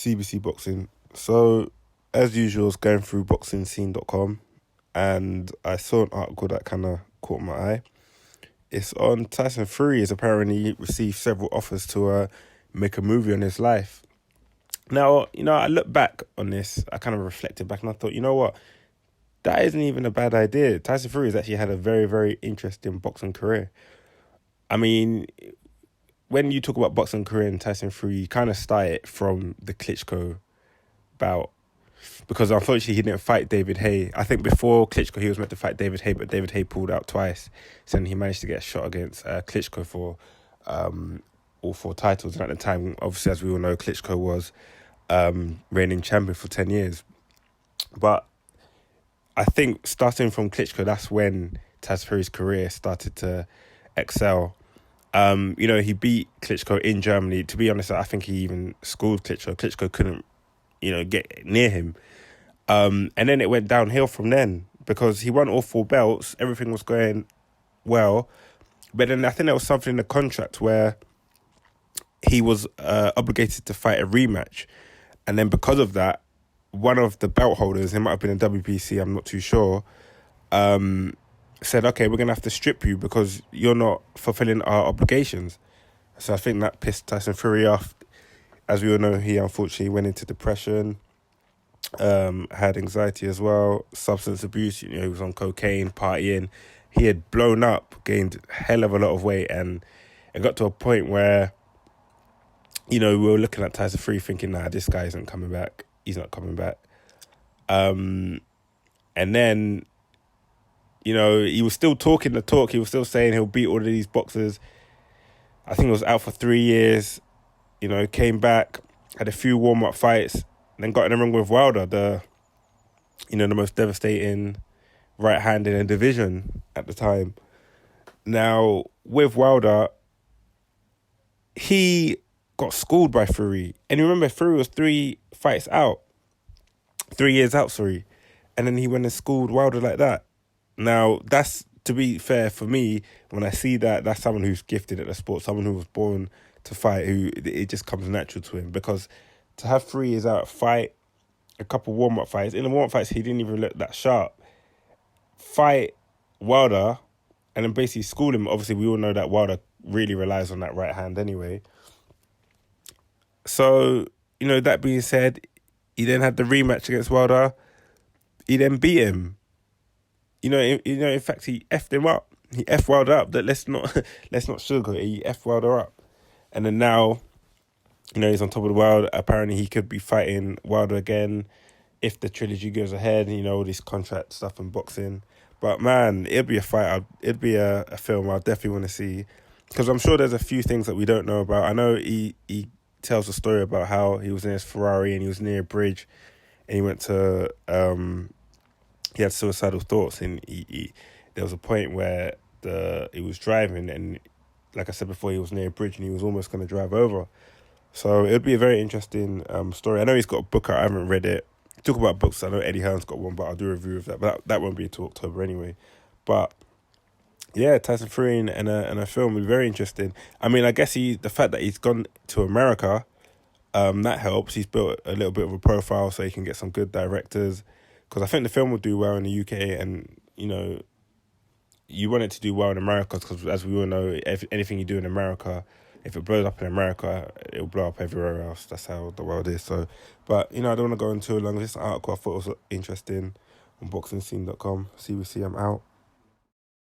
CBC Boxing. So, as usual, I was going through boxingscene.com and I saw an article that kind of caught my eye. It's on Tyson Fury has apparently received several offers to make a movie on his life. Now, I look back on this, I kind of reflected back and I thought, you know what? That isn't even a bad idea. Tyson Fury has actually had a very, very interesting boxing career. I mean, when you talk about boxing career and Tyson Fury, you kind of start it from the Klitschko bout. Because unfortunately he didn't fight David Haye. I think before Klitschko he was meant to fight David Haye, but David Haye pulled out twice. So then he managed to get a shot against Klitschko for all four titles. And at the time, obviously, as we all know, Klitschko was reigning champion for 10 years. But I think starting from Klitschko, that's when Tyson Fury's career started to excel. He beat Klitschko in Germany. To be honest, I think he even schooled Klitschko. Klitschko couldn't, get near him. And then it went downhill from then because he won all four belts. Everything was going well. But then I think there was something in the contract where he was obligated to fight a rematch. And then because of that, one of the belt holders, it might have been a WBC, I'm not too sure, said, okay, we're going to have to strip you because you're not fulfilling our obligations. So I think that pissed Tyson Fury off. As we all know, he unfortunately went into depression, had anxiety as well, substance abuse. He was on cocaine, partying. He had blown up, gained a hell of a lot of weight, and it got to a point where, we were looking at Tyson Fury thinking, nah, this guy isn't coming back. He's not coming back. And then, he was still talking the talk. He was still saying he'll beat all of these boxers. I think he was out for 3 years. Came back, had a few warm-up fights, then got in the ring with Wilder, the most devastating right hand in a division at the time. Now, with Wilder, he got schooled by Fury. And you remember, Fury was 3 years out, and then he went and schooled Wilder like that. Now, that's, to be fair, for me, when I see that, that's someone who's gifted at the sport, someone who was born to fight, who it just comes natural to him. Because to have 3 years out, fight a couple warm-up fights. In the warm-up fights, he didn't even look that sharp. Fight Wilder and then basically school him. Obviously, we all know that Wilder really relies on that right hand anyway. So, that being said, he then had the rematch against Wilder. He then beat him. In fact, he effed him up. He effed Wilder up. Let's not sugarcoat it. He effed Wilder up. And then now, he's on top of the world. Apparently, he could be fighting Wilder again if the trilogy goes ahead. All this contract stuff and boxing. But man, it'd be a fight. It'd be a film I definitely want to see. Because I'm sure there's a few things that we don't know about. I know he tells a story about how he was in his Ferrari and he was near a bridge. And he went to... he had suicidal thoughts. And there was a point where he was driving and... Like I said before, he was near a bridge and he was almost going to drive over. So it'd be a very interesting story. I know he's got a book out. I haven't read it. Talk about books. I know Eddie Hearn's got one, but I'll do a review of that. But that won't be until October anyway. But yeah, Tyson Fury and a film would be very interesting. I mean, I guess the fact that he's gone to America, that helps. He's built a little bit of a profile so he can get some good directors. Because I think the film will do well in the UK and, you want it to do well in America because, as we all know, if anything you do in America, if it blows up in America, it'll blow up everywhere else. That's how the world is. So, but, I don't want to go on too long. This article I thought was interesting on boxingscene.com. CBC, I'm out.